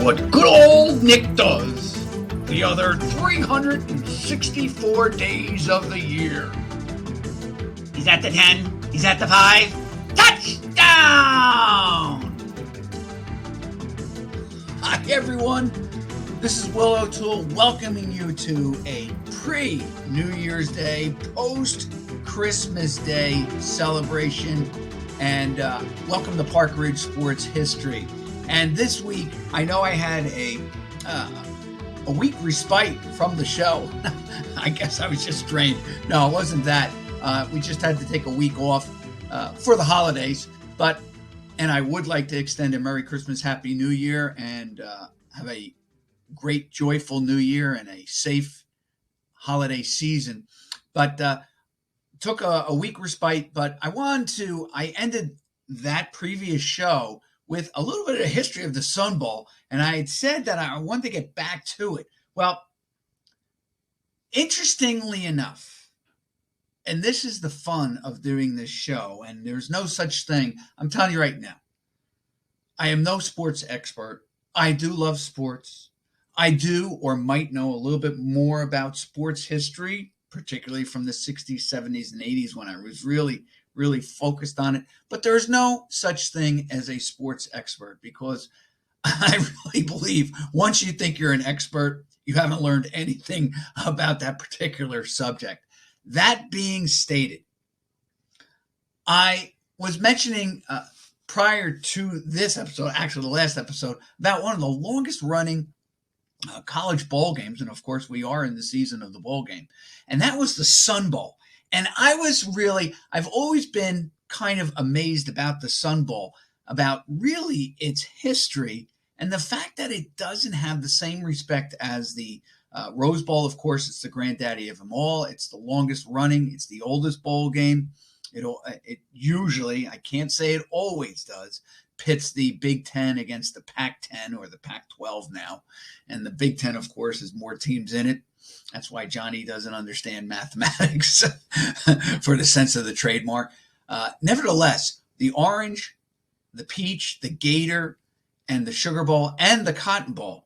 what good old Nick does the other 364 days of the year. He's at the 10. He's at the 5. Touchdown! Hi, everyone. This is Will O'Toole welcoming you to a pre-New Year's Day, post-Christmas Day celebration, and welcome to Park Ridge Sports History. And this week, I know I had a week respite from the show. I guess I was just drained. No, it wasn't that. We just had to take a week off for the holidays. And I would like to extend a Merry Christmas, Happy New Year, and have a great, joyful New Year and a safe holiday season. But took a week respite. But I ended that previous show with a little bit of a history of the Sun Bowl. And I had said that I wanted to get back to it. Well, interestingly enough, and this is the fun of doing this show, and there's no such thing. I'm telling you right now, I am no sports expert. I do love sports. I do or might know a little bit more about sports history, particularly from the 60s, 70s, and 80s when I was really focused on it. But there's no such thing as a sports expert, because I really believe once you think you're an expert, you haven't learned anything about that particular subject. That being stated, I was mentioning prior to this episode, actually the last episode, about one of the longest running college bowl games. And of course, we are in the season of the bowl game. And that was the Sun Bowl. And I've always been kind of amazed about the Sun Bowl, about really its history and the fact that it doesn't have the same respect as the Rose Bowl. Of course, it's the granddaddy of them all. It's the longest running. It's the oldest bowl game. It usually, I can't say it always does, pits the Big Ten against the Pac-10 or the Pac-12 now. And the Big Ten, of course, has more teams in it. That's why Johnny doesn't understand mathematics for the sense of the trademark. Nevertheless, the Orange, the Peach, the Gator, and the Sugar Bowl, and the Cotton Bowl,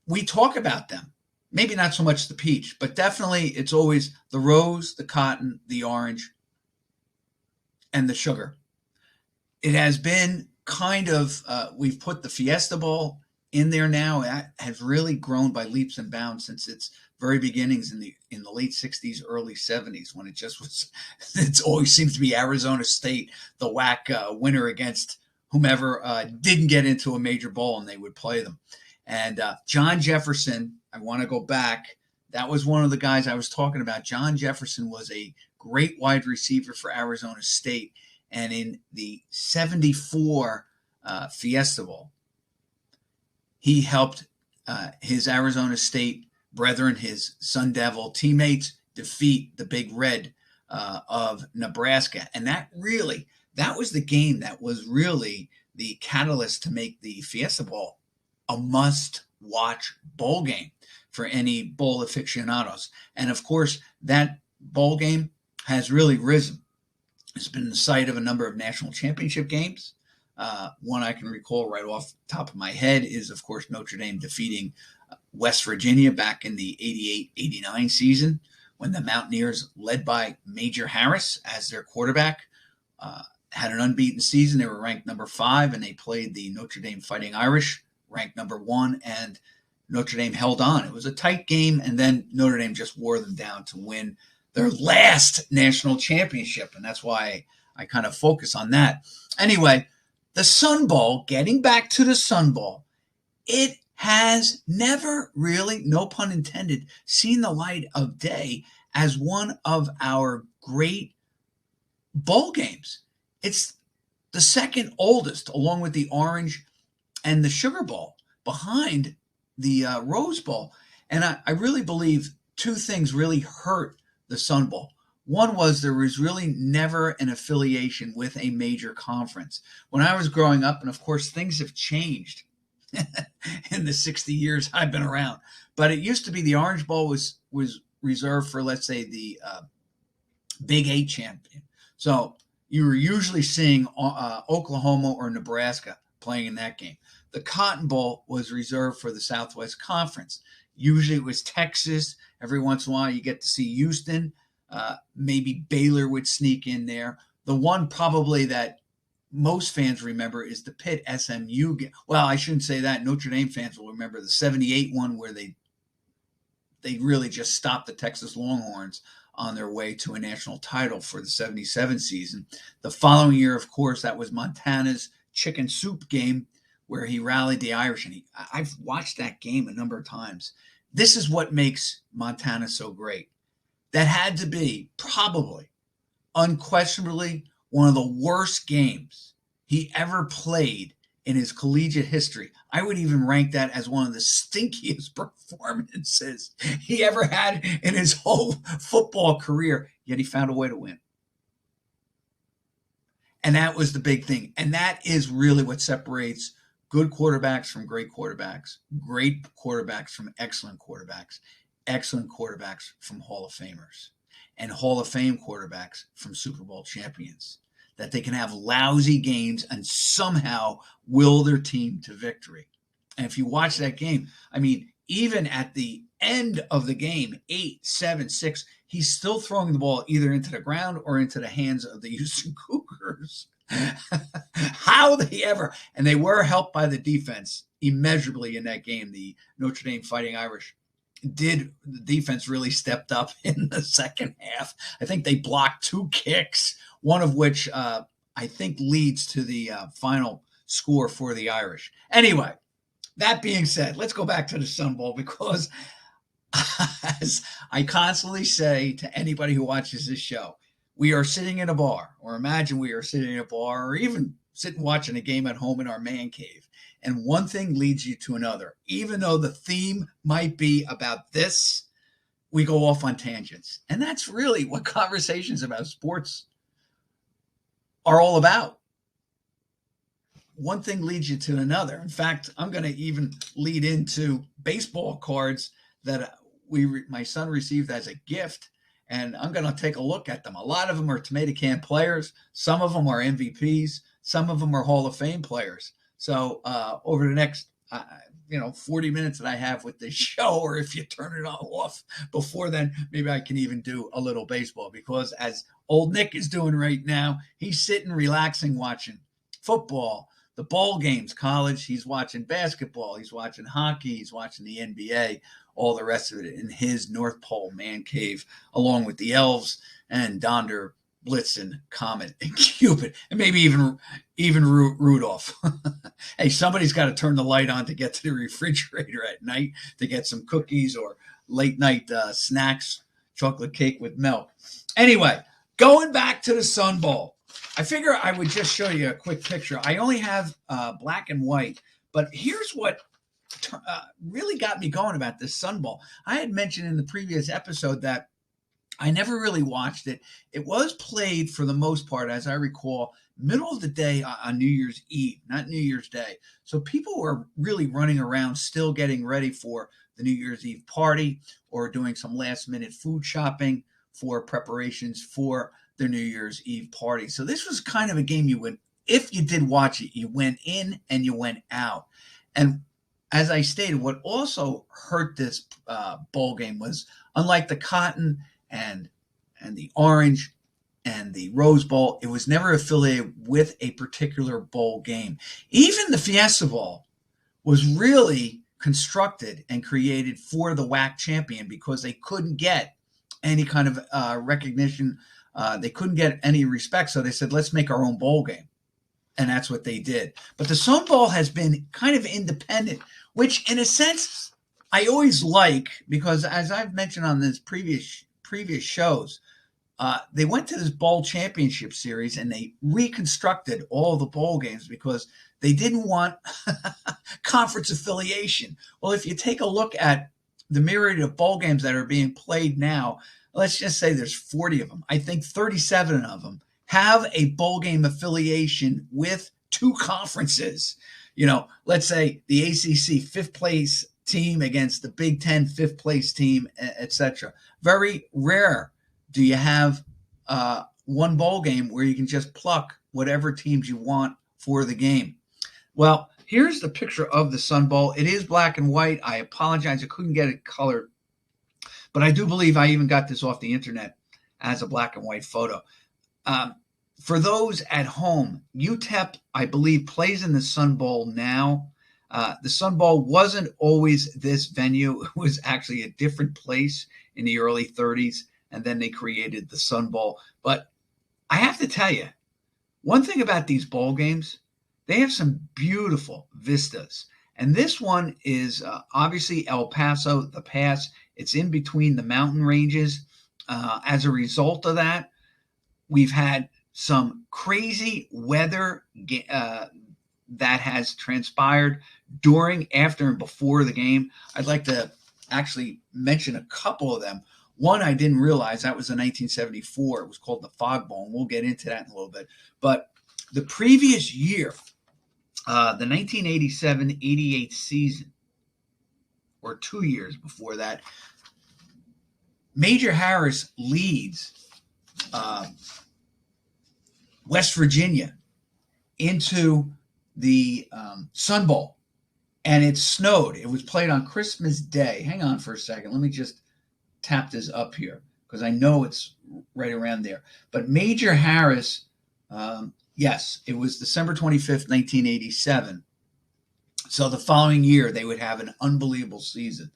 we talk about them. Maybe not so much the Peach, but definitely it's always the Rose, the Cotton, the Orange, and the Sugar. It has been kind of, we've put the Fiesta Bowl in there now. That has really grown by leaps and bounds since its very beginnings in the late 60s, early 70s, when it always seems to be Arizona State, the WAC winner against whomever didn't get into a major bowl, and they would play them. And John Jefferson, I want to go back. That was one of the guys I was talking about. John Jefferson was a great wide receiver for Arizona State. And in the 74 Fiesta Bowl, he helped his Arizona State brethren, his Sun Devil teammates, defeat the Big Red of Nebraska. And that was the game that was really the catalyst to make the Fiesta Bowl a must-watch bowl game for any bowl aficionados. And of course, that bowl game has really risen. It's been the site of a number of national championship games. One I can recall right off the top of my head is, of course, Notre Dame defeating West Virginia back in the 88-89 season, when the Mountaineers, led by Major Harris as their quarterback, had an unbeaten season. They were ranked number 5, and they played the Notre Dame Fighting Irish, ranked number 1, and Notre Dame held on. It was a tight game, and then Notre Dame just wore them down to win their last national championship, and that's why I kind of focus on that. Anyway, the Sun Bowl, getting back to the Sun Bowl, it has never really, no pun intended, seen the light of day as one of our great bowl games. It's the second oldest, along with the Orange and the Sugar Bowl, behind the Rose Bowl. And I really believe two things really hurt the Sun Bowl. One was there was really never an affiliation with a major conference. When I was growing up, and of course things have changed in the 60 years I've been around, but it used to be the Orange Bowl was reserved for, let's say, the Big 8 champion. So you were usually seeing Oklahoma or Nebraska playing in that game. The Cotton Bowl was reserved for the Southwest Conference. Usually it was Texas. Every once in a while you get to see Houston. Maybe Baylor would sneak in there. The one probably that most fans remember is the Pitt SMU game. Well, I shouldn't say that. Notre Dame fans will remember the 78 one where they really just stopped the Texas Longhorns on their way to a national title for the 77 season. The following year, of course, that was Montana's chicken soup game where he rallied the Irish. And I've watched that game a number of times. This is what makes Montana so great. That had to be probably, unquestionably, one of the worst games he ever played in his collegiate history. I would even rank that as one of the stinkiest performances he ever had in his whole football career, yet he found a way to win. And that was the big thing. And that is really what separates good quarterbacks from great quarterbacks from excellent quarterbacks from Hall of Famers, and Hall of Fame quarterbacks from Super Bowl champions. That they can have lousy games and somehow will their team to victory. And if you watch that game, I mean, even at the end of the game, 8-7-6, he's still throwing the ball either into the ground or into the hands of the Houston Cougars. How they ever, and they were helped by the defense immeasurably in that game. The Notre Dame Fighting Irish the defense really stepped up in the second half. I think they blocked 2 kicks, one of which I think leads to the final score for the Irish. Anyway, that being said, let's go back to the Sun Bowl, because as I constantly say to anybody who watches this show, we are sitting in a bar, or imagine we are sitting in a bar, or even sitting watching a game at home in our man cave. And one thing leads you to another. Even though the theme might be about this, we go off on tangents. And that's really what conversations about sports are all about. One thing leads you to another. In fact, I'm going to even lead into baseball cards that my son received as a gift. And I'm going to take a look at them. A lot of them are tomato can players. Some of them are MVPs. Some of them are Hall of Fame players. So over the next, 40 minutes that I have with this show, or if you turn it off before then, maybe I can even do a little baseball, because as old Nick is doing right now, he's sitting relaxing, watching football, the ball games, college. He's watching basketball. He's watching hockey. He's watching the NBA, all the rest of it in his North Pole man cave, along with the elves and Donder, Blitzen, Comet, and Cupid, and maybe even Rudolph. Hey, somebody's got to turn the light on to get to the refrigerator at night to get some cookies or late night snacks, chocolate cake with milk. Anyway, going back to the Sun Bowl, I figure I would just show you a quick picture. I only have black and white, but here's what really got me going about this Sun Bowl. I had mentioned in the previous episode that I never really watched it. It was played for the most part, as I recall, middle of the day on New Year's Eve, not New Year's Day. So people were really running around still getting ready for the New Year's Eve party, or doing some last minute food shopping for preparations for their New Year's Eve party. So this was kind of a game you would, if you did watch it, you went in and you went out. And as I stated, what also hurt this bowl game was, unlike the Cotton and the Orange and the Rose Bowl, it was never affiliated with a particular bowl game. Even the Fiesta Bowl was really constructed and created for the WAC champion, because they couldn't get any kind of recognition. They couldn't get any respect. So they said, let's make our own bowl game. And that's what they did. But the Sun Bowl has been kind of independent, which in a sense I always like, because as I've mentioned on this previous shows, they went to this bowl championship series and they reconstructed all the bowl games because they didn't want conference affiliation. Well, if you take a look at the myriad of bowl games that are being played now, let's just say there's 40 of them. I think 37 of them have a bowl game affiliation with 2 conferences. Let's say the ACC 5th place team against the Big Ten 5th place team, etc. Very rare do you have one bowl game where you can just pluck whatever teams you want for the game. Well, here's the picture of the Sun Bowl. It is black and white. I apologize. I couldn't get it colored, but I do believe I even got this off the internet as a black and white photo. For those at home, UTEP, I believe, plays in the Sun Bowl now. The Sun Bowl wasn't always this venue. It was actually a different place in the early 30s, and then they created the Sun Bowl. But I have to tell you, one thing about these bowl games, they have some beautiful vistas. And this one is obviously El Paso, the pass. It's in between the mountain ranges. As a result of that, we've had some crazy weather that has transpired during, after, and before the game. I'd like to actually mention a couple of them. One I didn't realize, that was in 1974. It was called the Fog Bowl, and we'll get into that in a little bit. But the previous year, the 1987-88 season, or 2 years before that, Major Harris leads West Virginia into the Sun Bowl, and it snowed. It was played on Christmas Day. Hang on for a second. Let me just tap this up here because I know it's right around there. But Major Harris, yes, it was December 25th, 1987. So the following year, they would have an unbelievable season.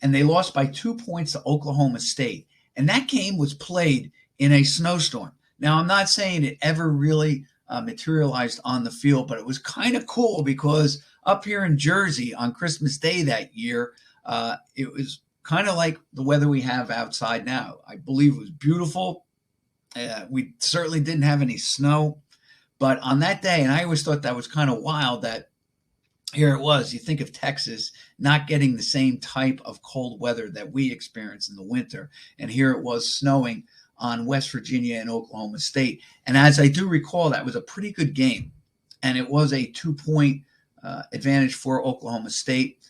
And they lost by 2 points to Oklahoma State. And that game was played in a snowstorm. Now, I'm not saying it ever really materialized on the field, but it was kind of cool because up here in Jersey on Christmas Day that year, it was kind of like the weather we have outside now. I believe it was beautiful. We certainly didn't have any snow. But on that day, and I always thought that was kind of wild that here it was, you think of Texas not getting the same type of cold weather that we experience in the winter. And here it was snowing on West Virginia and Oklahoma State. And as I do recall, that was a pretty good game. And it was a 2-point advantage for Oklahoma State.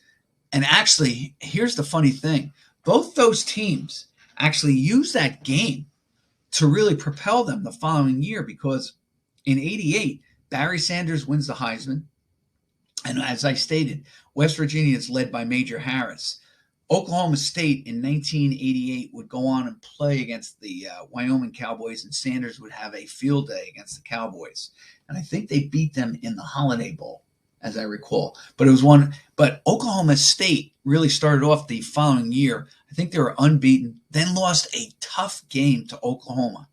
And actually, here's the funny thing. Both those teams actually used that game to really propel them the following year because in 88, Barry Sanders wins the Heisman. And as I stated, West Virginia is led by Major Harris. Oklahoma State in 1988 would go on and play against the Wyoming Cowboys, and Sanders would have a field day against the Cowboys. And I think they beat them in the Holiday Bowl, as I recall. But it was one. But Oklahoma State really started off the following year. I think they were unbeaten, then lost a tough game to Oklahoma.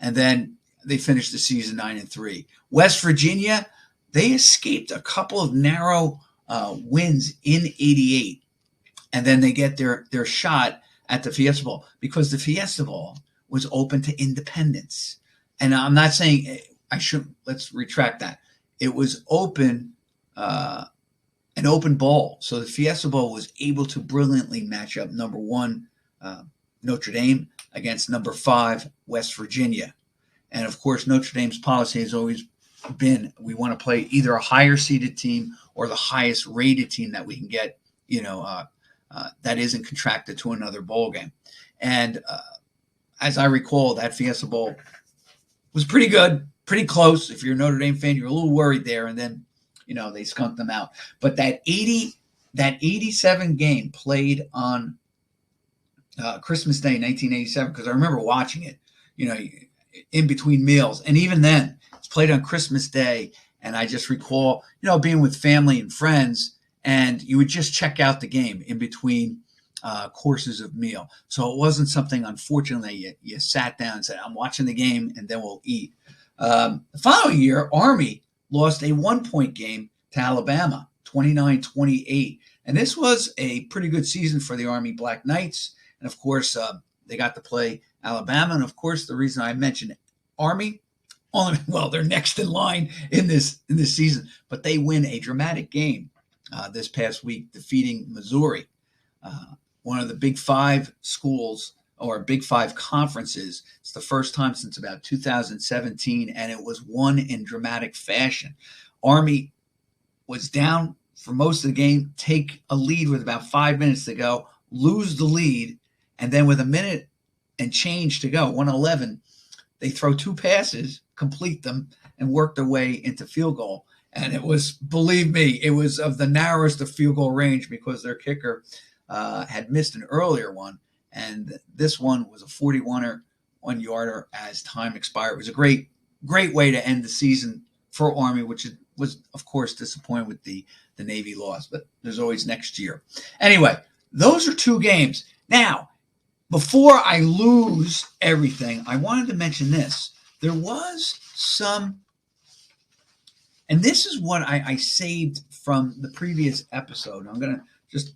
And then they finished the season 9-3. West Virginia, they escaped a couple of narrow wins in 88. And then they get their shot at the Fiesta Bowl because the Fiesta Bowl was open to independents. And I'm not saying I should, let's retract that. It was open, an open bowl. So the Fiesta Bowl was able to brilliantly match up number 1, Notre Dame against number 5, West Virginia. And of course, Notre Dame's policy has always been, we want to play either a higher seeded team or the highest rated team that we can get, that isn't contracted to another bowl game. And as I recall, that Fiesta Bowl was pretty good, pretty close. If you're a Notre Dame fan, you're a little worried there. And then, they skunked them out. But that 87 game played on Christmas Day, 1987, because I remember watching it, in between meals. And even then, it's played on Christmas Day. And I just recall, being with family and friends, and you would just check out the game in between courses of meal. So it wasn't something, unfortunately, you sat down and said, I'm watching the game and then we'll eat. The following year, Army lost a 1-point game to Alabama, 29-28. And this was a pretty good season for the Army Black Knights. And of course, they got to play Alabama. And of course, the reason I mentioned Army, they're next in line in this season, but they win a dramatic game this past week, defeating Missouri, one of the Big Five schools or Big Five conferences. It's the first time since about 2017, and it was won in dramatic fashion. Army was down for most of the game, take a lead with about 5 minutes to go, lose the lead, and then with a minute and change to go, 1:11, they throw 2 passes, complete them, and work their way into field goal. And it was, believe me, it was of the narrowest of field goal range because their kicker had missed an earlier one. And this one was a 41-yarder as time expired. It was a great way to end the season for Army, which was, of course, disappointing with the Navy loss. But there's always next year. Anyway, those are 2 games. Now, before I lose everything, I wanted to mention this. There was some, and this is what I saved from the previous episode. I'm going to just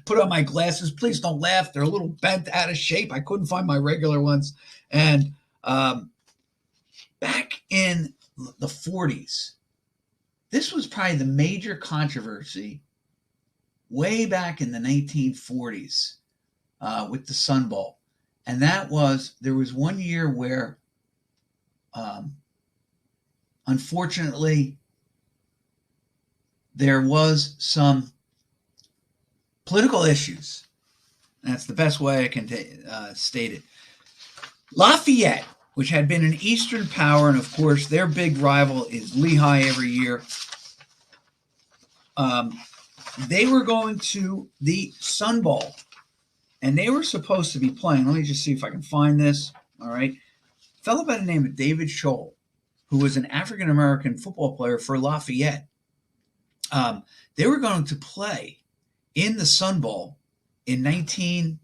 put on my glasses. Please don't laugh. They're a little bent out of shape. I couldn't find my regular ones. And back in the 40s, this was probably the major controversy way back in the 1940s with the Sun Bowl. And that was, there was one year where, unfortunately, there was some political issues. That's the best way I can state it. Lafayette, which had been an Eastern power, and of course their big rival is Lehigh every year, they were going to the Sun Bowl, and they were supposed to be playing. Let me just see if I can find this. All right. A fellow by the name of David Scholl, who was an African-American football player for Lafayette. They were going to play in the Sun Bowl in early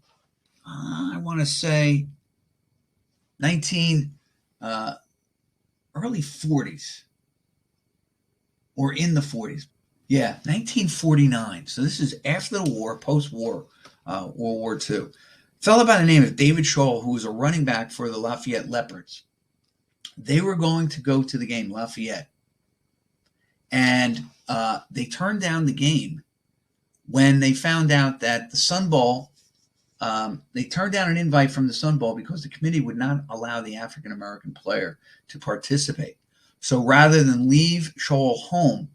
40s, or in the 40s. Yeah, 1949. So this is after the war, post-war, World War II. A fellow by the name of David Scholl, who was a running back for the Lafayette Leopards. They were going to go to the game, Lafayette. And they turned down the game when they found out that the Sun Bowl, they turned down an invite from the Sun Bowl because the committee would not allow the African-American player to participate. So rather than leave Scholl home,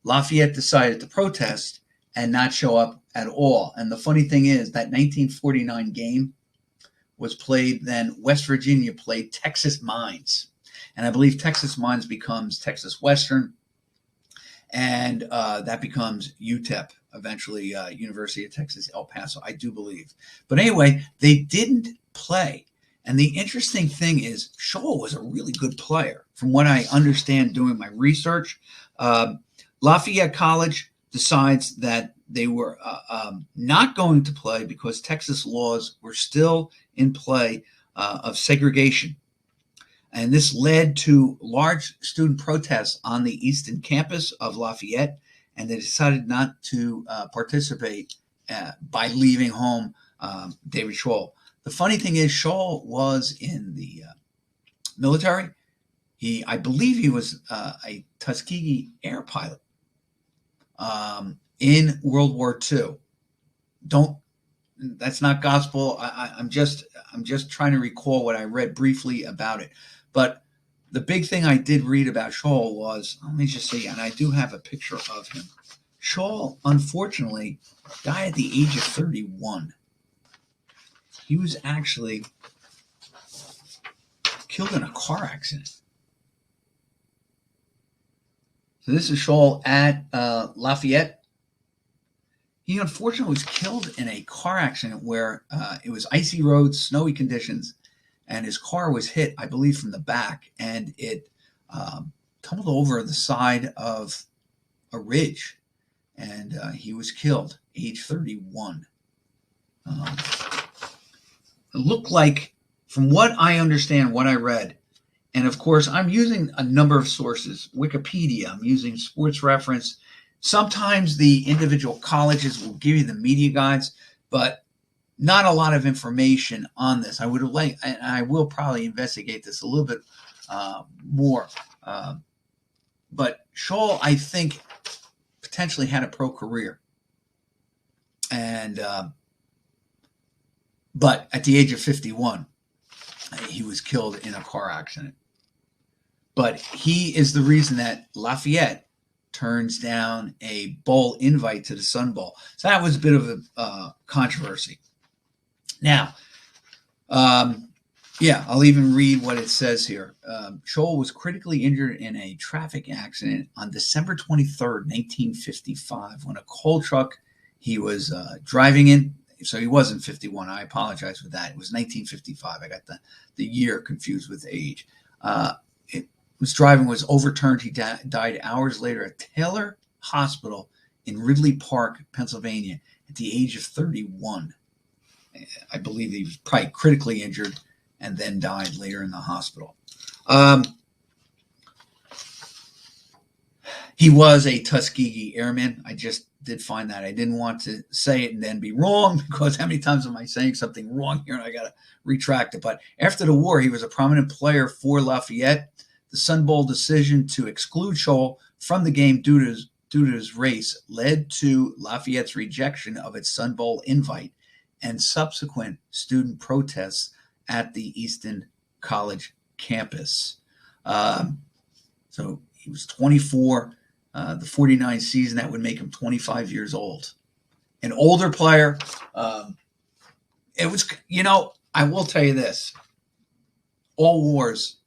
Lafayette decided to protest and not show up at all. And the funny thing is that 1949 game was played, then West Virginia played Texas Mines. And I believe Texas Mines becomes Texas Western, and that becomes UTEP, eventually University of Texas, El Paso, I do believe. But anyway, they didn't play. And the interesting thing is Scholl was a really good player. From what I understand doing my research, Lafayette College decides that they were not going to play because Texas laws were still in play of segregation. And this led to large student protests on the eastern campus of Lafayette, and they decided not to participate by leaving home David Scholl. The funny thing is, Scholl was in the military. I believe he was a Tuskegee air pilot in World War II. That's not gospel. I'm just trying to recall what I read briefly about it. But the big thing I did read about Scholl was, let me just see, and I do have a picture of him. Scholl, unfortunately, died at the age of 31. He was actually killed in a car accident. So this is Scholl at Lafayette. He unfortunately was killed in a car accident where it was icy roads, snowy conditions, and his car was hit, I believe, from the back, and it tumbled over the side of a ridge, and he was killed, age 31. It looked like, from what I understand, what I read, and of course, I'm using a number of sources, Wikipedia, I'm using Sports Reference. Sometimes the individual colleges will give you the media guides, but not a lot of information on this. I will probably investigate this a little bit more. But Scholl, I think, potentially had a pro career. And but at the age of 51, he was killed in a car accident. But he is the reason that Lafayette turns down a bowl invite to the Sun Bowl. So that was a bit of a controversy. Now, Yeah, I'll even read what it says here. Scholl was critically injured in a traffic accident on December 23rd, 1955, when a coal truck he was driving in. So he wasn't 51. I apologize for that. It was 1955. I got the year confused with age. It was driving, was overturned. He died hours later at Taylor Hospital in Ridley Park, Pennsylvania, at the age of 31. I believe he was probably critically injured and then died later in the hospital. He was a Tuskegee Airman. I just did find that. I didn't want to say it and then be wrong, because how many times am I saying something wrong here and I got to retract it. But after the war, he was a prominent player for Lafayette. The Sun Bowl decision to exclude Scholl from the game due to his race led to Lafayette's rejection of its Sun Bowl invite and subsequent student protests at the Easton College campus. So he was 24. The 49 season, that would make him 25 years old. An older player. It was, I will tell you this. All wars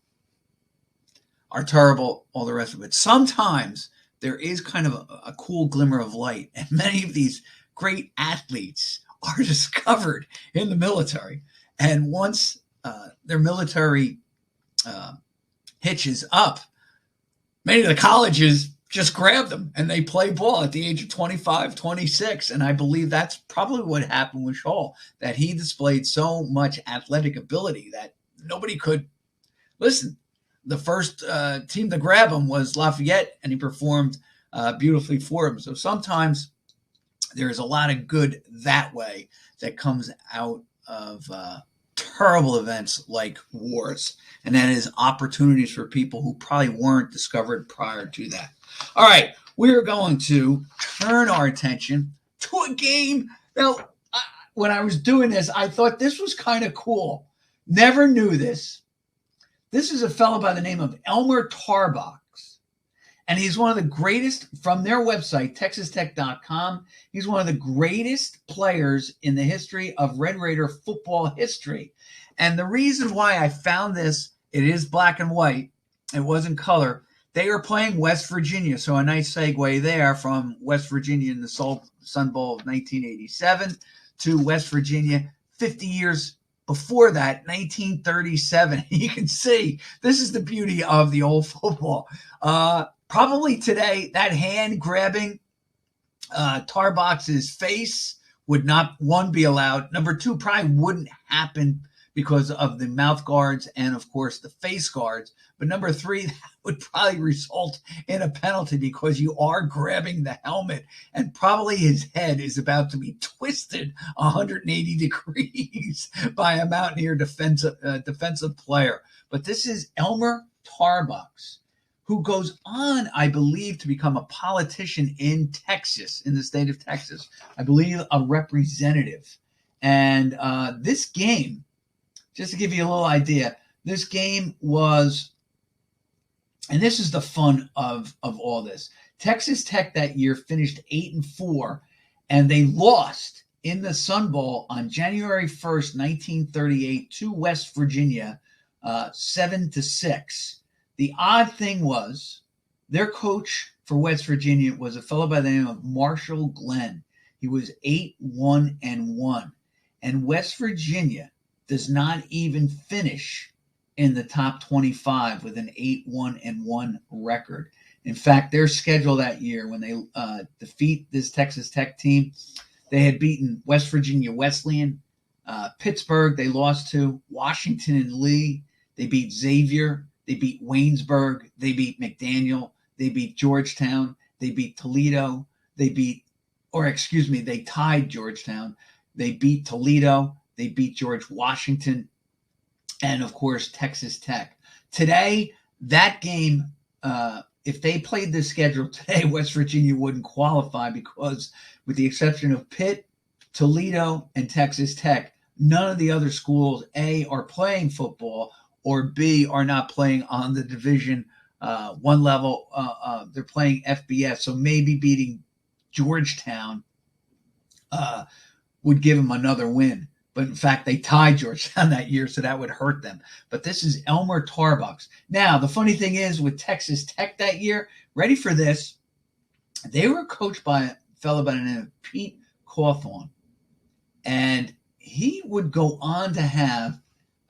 are terrible, all the rest of it. Sometimes there is kind of a cool glimmer of light, and many of these great athletes are discovered in the military. And once their military hitches up, many of the colleges just grab them and they play ball at the age of 25, 26. And I believe that's probably what happened with Scholl, that he displayed so much athletic ability that nobody could listen. The first team to grab him was Lafayette, and he performed beautifully for him. So sometimes there's a lot of good that way that comes out of terrible events like wars, and that is opportunities for people who probably weren't discovered prior to that. All right, we are going to turn our attention to a game. Now, when I was doing this, I thought this was kind of cool. Never knew this. This is a fellow by the name of Elmer Tarbox. And he's one of the greatest, from their website, texastech.com. He's one of the greatest players in the history of Red Raider football history. And the reason why I found this, it is black and white. It wasn't color. They are playing West Virginia. So a nice segue there from West Virginia in the Sun Bowl of 1987 to West Virginia 50 years before that, 1937. You can see this is the beauty of the old football. Probably today, that hand grabbing Tarbox's face would not, one, be allowed. Number two, probably wouldn't happen because of the mouth guards and, of course, the face guards. But number three, that would probably result in a penalty because you are grabbing the helmet, and probably his head is about to be twisted 180 degrees by a Mountaineer defensive player. But this is Elmer Tarbox, who goes on, I believe, to become a politician in Texas, in the state of Texas. I believe a representative. And this game, just to give you a little idea, this game was, and this is the fun of all this. Texas Tech that year finished 8-4, and they lost in the Sun Bowl on January 1st, 1938 to West Virginia, 7-6. The odd thing was their coach for West Virginia was a fellow by the name of Marshall Glenn. He was 8-1-1. And West Virginia does not even finish in the top 25 with an 8-1-1 record. In fact, their schedule that year, when they defeat this Texas Tech team, they had beaten West Virginia Wesleyan, Pittsburgh they lost to, Washington and Lee, they beat Xavier, they beat Waynesburg, they beat McDaniel, they beat Georgetown, they beat Toledo, they tied Georgetown, they beat Toledo, they beat George Washington, and of course, Texas Tech. Today, that game, if they played this schedule today, West Virginia wouldn't qualify because, with the exception of Pitt, Toledo, and Texas Tech, none of the other schools, A, are playing football, or B, are not playing on the Division One level. They're playing FBS, so maybe beating Georgetown would give them another win. But in fact, they tied Georgetown that year, so that would hurt them. But this is Elmer Tarbox. Now, the funny thing is with Texas Tech that year, ready for this, they were coached by a fellow by the name of Pete Cawthorn. And he would go on to have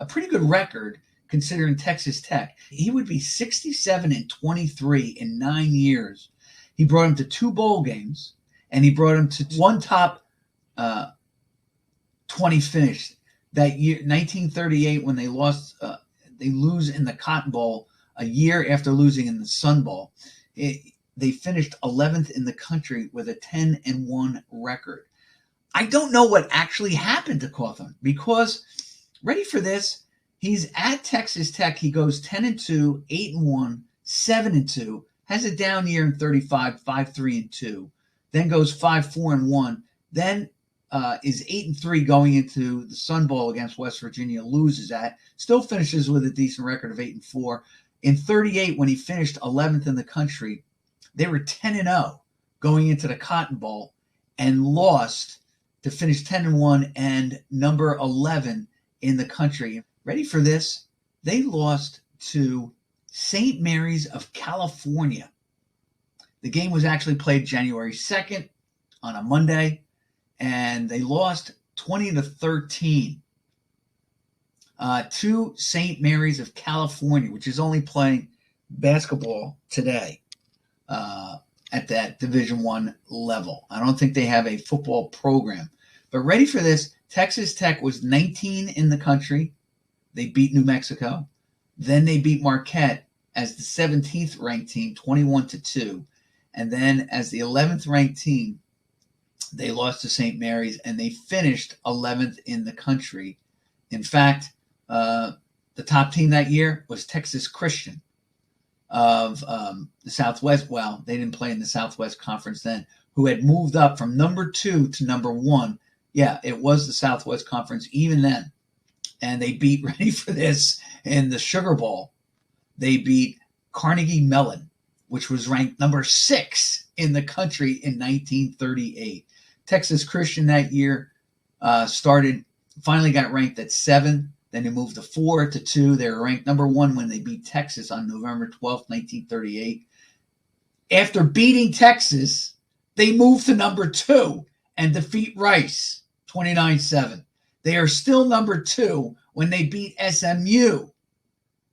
a pretty good record considering Texas Tech. He would be 67-23 in 9 years. He brought him to 2 bowl games, and he brought him to 1 top 20 finish. That year, 1938, when they lose in the Cotton Bowl a year after losing in the Sun Bowl. They finished 11th in the country with a 10-1 record. I don't know what actually happened to Cawthorn because, ready for this, he's at Texas Tech. He goes 10-2, 8-1, 7-2, has a down year in 35, 5-3-2, then goes 5-4-1, then is 8-3 going into the Sun Bowl against West Virginia, loses that, still finishes with a decent record of 8-4. In 38, when he finished 11th in the country, they were 10-0 going into the Cotton Bowl and lost to finish 10-1 and number 11 in the country. Ready for this? They lost to St. Mary's of California. The game was actually played January 2nd on a Monday, and they lost 20-13 to St. Mary's of California, which is only playing basketball today at that Division I level. I don't think they have a football program. But ready for this, Texas Tech was 19 in the country. They beat New Mexico. Then they beat Marquette as the 17th ranked team, 21-2. And then as the 11th ranked team, they lost to St. Mary's, and they finished 11th in the country. In fact, the top team that year was Texas Christian of the Southwest. Well, they didn't play in the Southwest Conference then, who had moved up from number 2 to number 1. Yeah, it was the Southwest Conference even then. And they beat, ready for this, in the Sugar Bowl, they beat Carnegie Mellon, which was ranked number 6 in the country in 1938. Texas Christian that year finally got ranked at 7. Then they moved to 4-2. They were ranked number 1 when they beat Texas on November 12th, 1938. After beating Texas, they moved to number 2 and defeat Rice 29-7. They are still number 2 when they beat SMU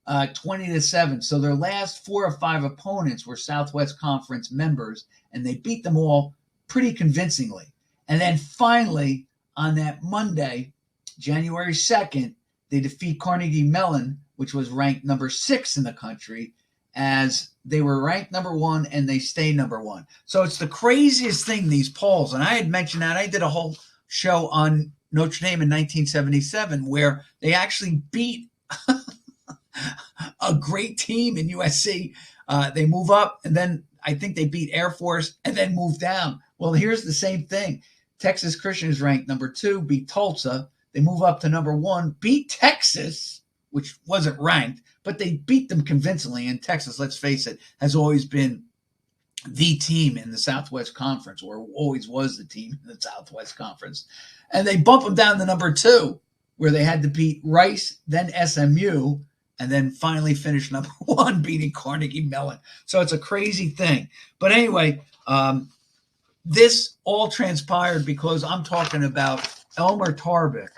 20-7. So their last 4 or 5 opponents were Southwest Conference members, and they beat them all pretty convincingly. And then finally, on that Monday, January 2nd, they defeat Carnegie Mellon, which was ranked number 6 in the country, as they were ranked number 1 and they stay number 1. So it's the craziest thing, these polls. And I had mentioned that. I did a whole show on Notre Dame in 1977 where they actually beat a great team in USC. They move up, and then I think they beat Air Force and then move down. Well, here's the same thing. Texas Christian is ranked number 2, beat Tulsa. They move up to number 1, beat Texas, which wasn't ranked, but they beat them convincingly. And Texas, let's face it, has always been the team in the Southwest Conference, or always was the team in the Southwest Conference. And they bump them down to number 2, where they had to beat Rice, then SMU, and then finally finish number 1, beating Carnegie Mellon. So it's a crazy thing. But anyway, this all transpired because I'm talking about Elmer Tarbox.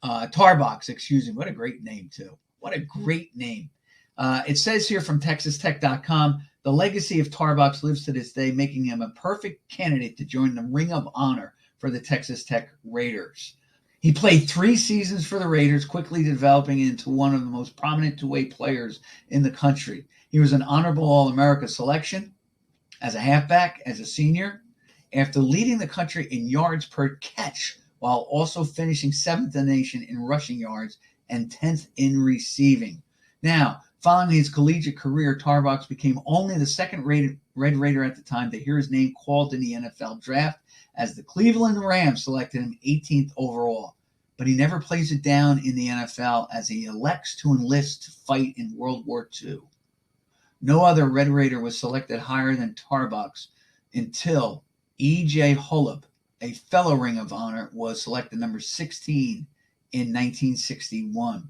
Tarbox. What a great name, too. What a great name. It says here from TexasTech.com, the legacy of Tarbox lives to this day, making him a perfect candidate to join the Ring of Honor for the Texas Tech Raiders. He played 3 seasons for the Raiders, quickly developing into one of the most prominent two-way players in the country. He was an honorable All-America selection as a halfback, as a senior, after leading the country in yards per catch, while also finishing 7th in the nation in rushing yards and 10th in receiving. Now, following his collegiate career, Tarbox became only the second Red Raider at the time to hear his name called in the NFL draft, as the Cleveland Rams selected him 18th overall. But he never plays it down in the NFL, as he elects to enlist to fight in World War II. No other Red Raider was selected higher than Tarbox until E.J. Holub a fellow Ring of Honor, was selected number 16 in 1961.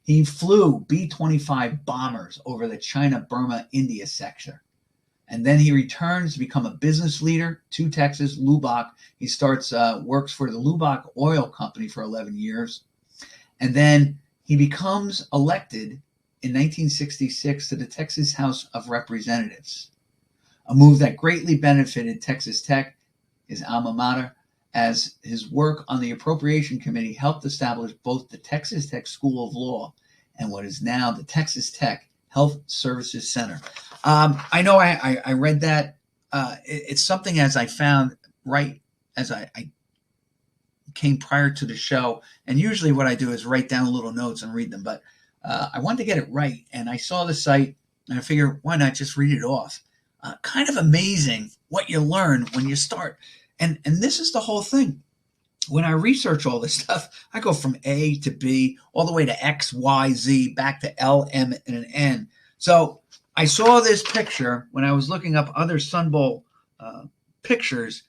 He flew B-25 bombers over the China-Burma-India sector. And then he returns to become a business leader to Texas, Lubbock. He works for the Lubbock Oil Company for 11 years. And then he becomes elected in 1966 to the Texas House of Representatives, a move that greatly benefited Texas Tech, his alma mater, as his work on the Appropriation Committee helped establish both the Texas Tech School of Law and what is now the Texas Tech Health Services Center. I know I read that. It's something as I found right as I came prior to the show. And usually what I do is write down little notes and read them. But I wanted to get it right. And I saw the site and I figured, why not just read it off? Kind of amazing what you learn when you start. And this is the whole thing. When I research all this stuff, I go from A to B, all the way to X, Y, Z, back to L, M, and an N. So I saw this picture when I was looking up other Sun Bowl pictures,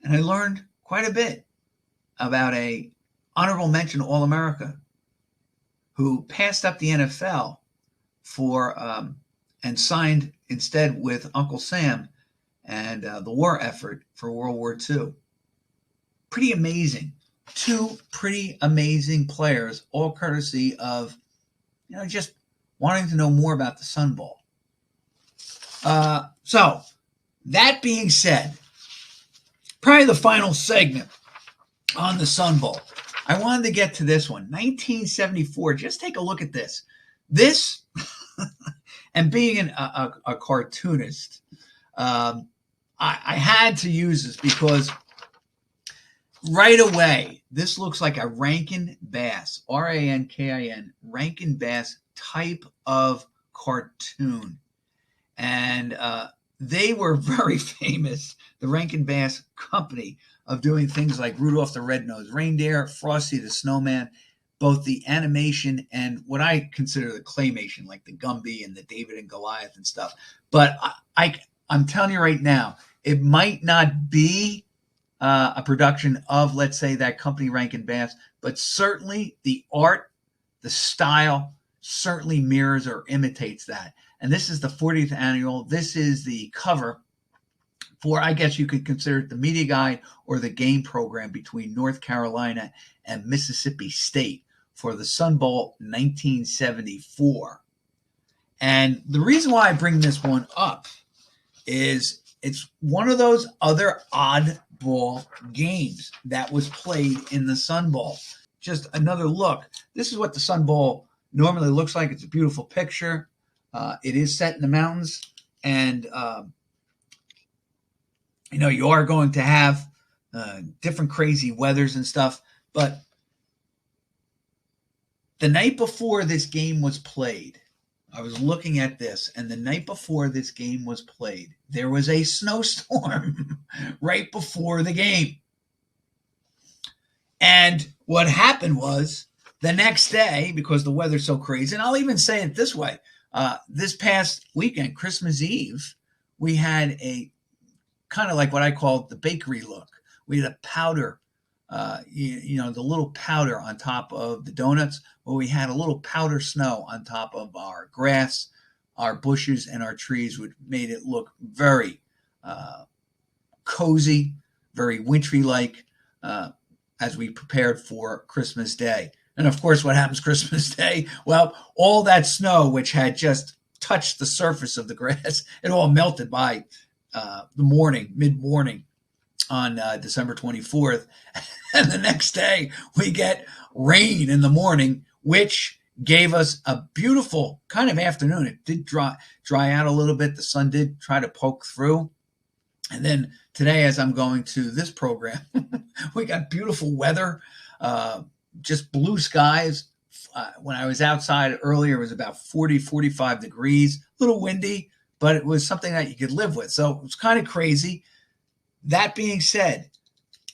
and I learned quite a bit about a honorable mention All-America who passed up the NFL for and signed instead with Uncle Sam and the war effort for World War II. Pretty amazing. Two pretty amazing players, all courtesy of, just wanting to know more about the Sun Bowl. So, that being said, probably the final segment on the Sun Bowl. I wanted to get to this one. 1974. Just take a look at this. This, and being a cartoonist, I had to use this because right away, this looks like a Rankin Bass, Rankin, Rankin Bass type of cartoon. And they were very famous, the Rankin Bass Company, of doing things like Rudolph the Red-Nosed Reindeer, Frosty the Snowman, both the animation and what I consider the claymation, like the Gumby and the David and Goliath and stuff. But I'm telling you right now, it might not be a production of, let's say, that company Rankin Bass, but certainly the art, the style, certainly mirrors or imitates that. And this is the 40th annual. This is the cover for, I guess you could consider it the media guide or the game program between North Carolina and Mississippi State for the Sun Bowl 1974. And the reason why I bring this one up is it's one of those other oddball games that was played in the Sun Bowl. Just another look. This is what the Sun Bowl normally looks like. It's a beautiful picture. It is set in the mountains, and you are going to have different crazy weathers and stuff. But the night before this game was played, I was looking at this, and the night before this game was played, there was a snowstorm right before the game. And what happened was the next day, because the weather's so crazy, and I'll even say it this way, this past weekend, Christmas Eve, we had a kind of like what I call the bakery look. We had a powder, the little powder on top of the donuts. Well, we had a little powder snow on top of our grass, our bushes, and our trees, which made it look very cozy, very wintry-like as we prepared for Christmas Day. And of course, what happens Christmas Day? Well, all that snow, which had just touched the surface of the grass, it all melted by mid-morning on December 24th. And the next day, we get rain in the morning, which gave us a beautiful kind of afternoon. It did dry out a little bit. The sun did try to poke through. And then today, as I'm going to this program, we got beautiful weather, just blue skies. When I was outside earlier, it was about 40, 45 degrees, a little windy, but it was something that you could live with. So it was kind of crazy. That being said,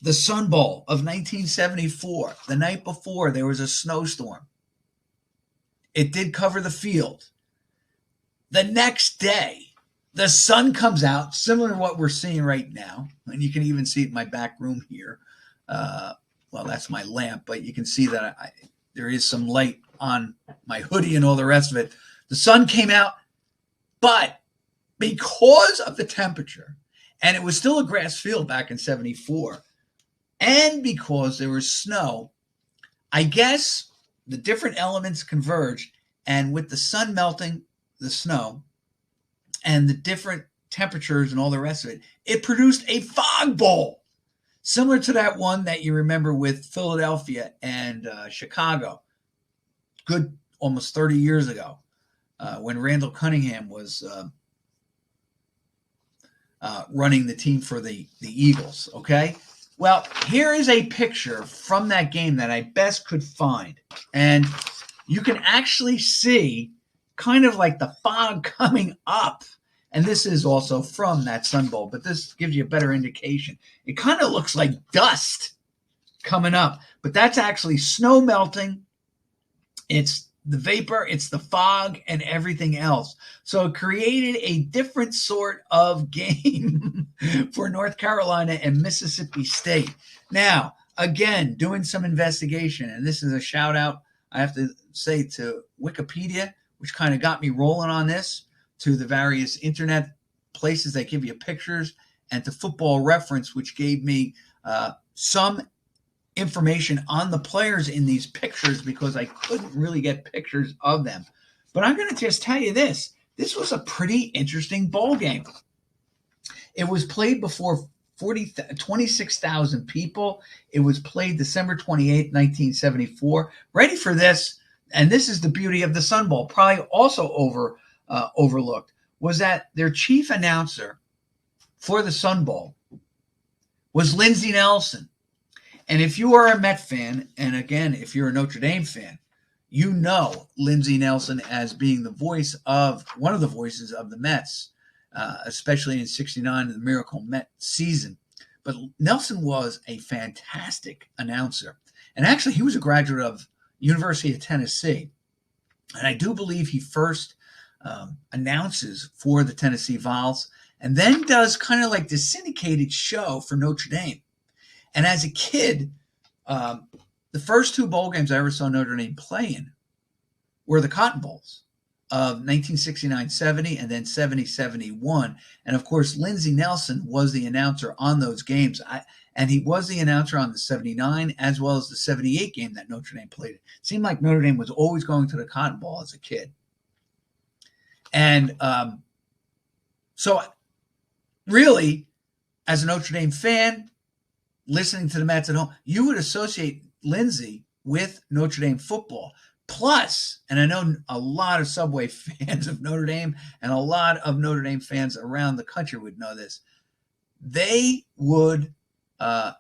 the Sun Bowl of 1974, the night before, there was a snowstorm. It did cover the field. The next day, the sun comes out, similar to what we're seeing right now. And you can even see it in my back room here. Well, that's my lamp, but you can see that there is some light on my hoodie and all the rest of it. The sun came out, but because of the temperature, and it was still a grass field back in 74, and because there was snow, I guess the different elements converged, and with the sun melting the snow and the different temperatures and all the rest of it, it produced a fog bowl, similar to that one that you remember with Philadelphia and Chicago, good almost 30 years ago, when Randall Cunningham was running the team for the Eagles, okay? Well, here is a picture from that game that I best could find. And you can actually see kind of like the fog coming up. And this is also from that Sun Bowl, but this gives you a better indication. It kind of looks like dust coming up, but that's actually snow melting. It's the vapor, it's the fog, and everything else. So it created a different sort of game for North Carolina and Mississippi State. Now, again, doing some investigation, and this is a shout out, I have to say, to Wikipedia, which kind of got me rolling on this, to the various internet places that give you pictures, and to Football Reference, which gave me some information on the players in these pictures because I couldn't really get pictures of them. But I'm going to just tell you this. This was a pretty interesting ball game. It was played before 26,000 people. It was played December 28th, 1974. Ready for this, and this is the beauty of the Sun Bowl, probably also overlooked, was that their chief announcer for the Sun Bowl was Lindsey Nelson. And if you are a Met fan, and again, if you're a Notre Dame fan, you know Lindsey Nelson as being one of the voices of the Mets, especially in '69 in the Miracle Met season. But Nelson was a fantastic announcer. And actually, he was a graduate of University of Tennessee. And I do believe he first announces for the Tennessee Vols and then does kind of like the syndicated show for Notre Dame. And as a kid, the first two bowl games I ever saw Notre Dame play in were the Cotton Bowls of 1969-70 and then 70-71. And of course, Lindsey Nelson was the announcer on those games. And he was the announcer on the 79 as well as the 78 game that Notre Dame played. It seemed like Notre Dame was always going to the Cotton Bowl as a kid. And so really, as a Notre Dame fan, listening to the Mets at home, you would associate Lindsey with Notre Dame football. Plus, and I know a lot of Subway fans of Notre Dame and a lot of Notre Dame fans around the country would know this, they would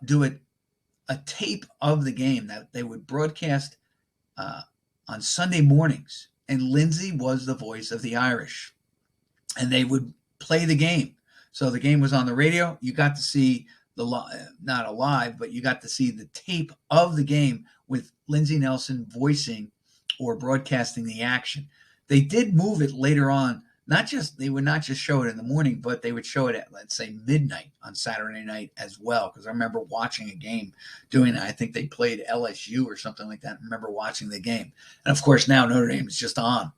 do a tape of the game that they would broadcast on Sunday mornings. And Lindsey was the voice of the Irish. And they would play the game. So the game was on the radio. You got to see not alive, but you got to see the tape of the game with Lindsey Nelson voicing or broadcasting the action. They did move it later on. They would not just show it in the morning, but they would show it at, let's say, midnight on Saturday night as well. Because I remember watching a game doing that. I think they played LSU or something like that. I remember watching the game. And of course, now Notre Dame is just on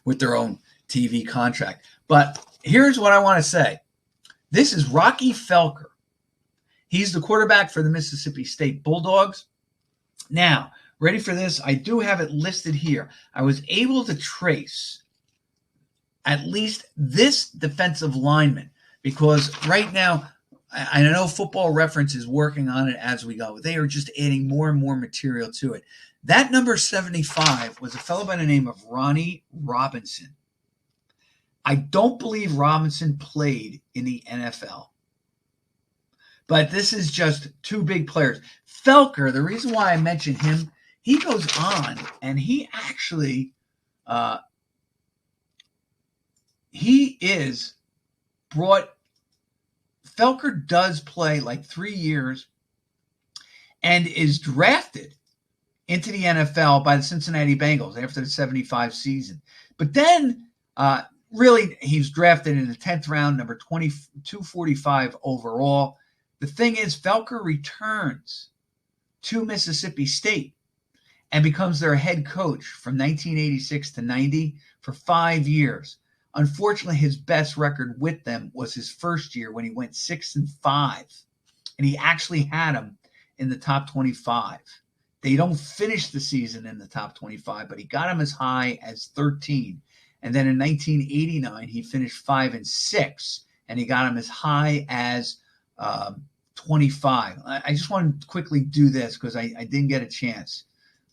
with their own TV contract. But here's what I want to say. This is Rocky Felker. He's the quarterback for the Mississippi State Bulldogs. Now, ready for this? I do have it listed here. I was able to trace at least this defensive lineman because right now, I know Football Reference is working on it as we go. They are just adding more and more material to it. That number 75 was a fellow by the name of Ronnie Robinson. I don't believe Robinson played in the NFL. But this is just two big players. Felker, the reason why I mentioned him, he goes on and he actually, Felker does play like 3 years and is drafted into the NFL by the Cincinnati Bengals after the 75 season. But then really, he's drafted in the 10th round, number 245 overall. The thing is, Felker returns to Mississippi State and becomes their head coach from 1986 to 90 for 5 years. Unfortunately, his best record with them was his first year when he went 6-5, and he actually had them in the top 25. They don't finish the season in the top 25, but he got them as high as 13. And then in 1989, he finished 5-6, and he got them as high as 25. I just want to quickly do this because I didn't get a chance.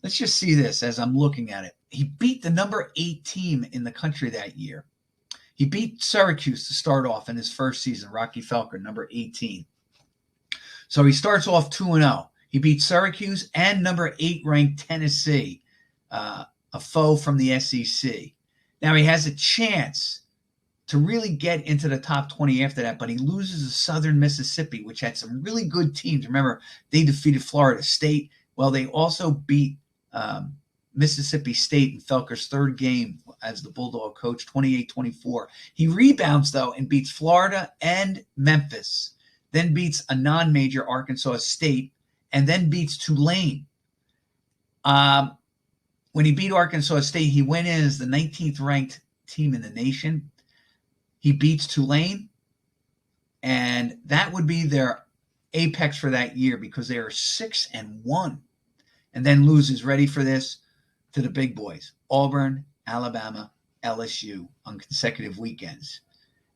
Let's just see this as I'm looking at it. He beat the number 8 team in the country that year. He beat Syracuse to start off in his first season, Rocky Felker, number 18. So he starts off 2-0. He beat Syracuse and number 8 ranked Tennessee, a foe from the SEC. Now he has a chance to really get into the top 20 after that, but he loses to Southern Mississippi, which had some really good teams. Remember, they defeated Florida State. Well, they also beat Mississippi State in Felker's third game as the Bulldog coach, 28-24. He rebounds, though, and beats Florida and Memphis, then beats a non-major Arkansas State, and then beats Tulane. When he beat Arkansas State, he went in as the 19th ranked team in the nation. He beats Tulane, and that would be their apex for that year because they are 6-1, and then loses, ready for this, to the big boys, Auburn, Alabama, LSU on consecutive weekends.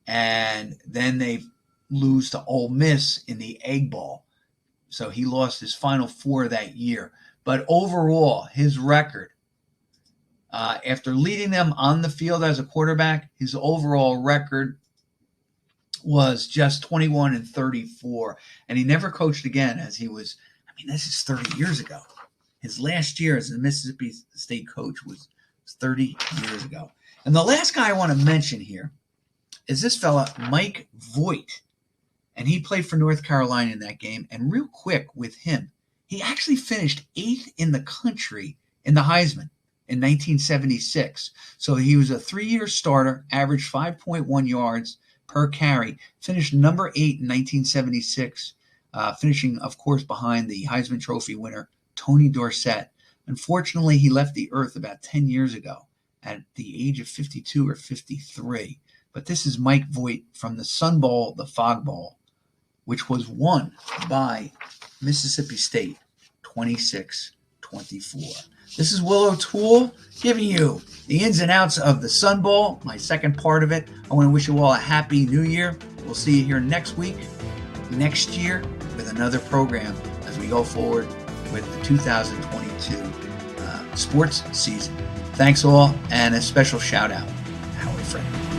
And then they lose to Ole Miss in the Egg Bowl. So he lost his final 4 that year. But overall, his record, after leading them on the field as a quarterback, his overall record was just 21-34. And he never coached again as he was, this is 30 years ago. His last year as a Mississippi State coach was 30 years ago. And the last guy I want to mention here is this fella, Mike Voigt. And he played for North Carolina in that game. And real quick with him, he actually finished 8th in the country in the Heisman in 1976. So he was a 3-year starter, averaged 5.1 yards per carry, finished number 8 in 1976, finishing, of course, behind the Heisman Trophy winner, Tony Dorsett. Unfortunately, he left the earth about 10 years ago at the age of 52 or 53. But this is Mike Voigt from the Sun Bowl, the Fog Bowl, which was won by Mississippi State, 26-24. This is Will O'Toole giving you the ins and outs of the Sun Bowl, my second part of it. I want to wish you all a happy new year. We'll see you here next week, next year, with another program as we go forward with the 2022 sports season. Thanks all, and a special shout out, Howard Frederick.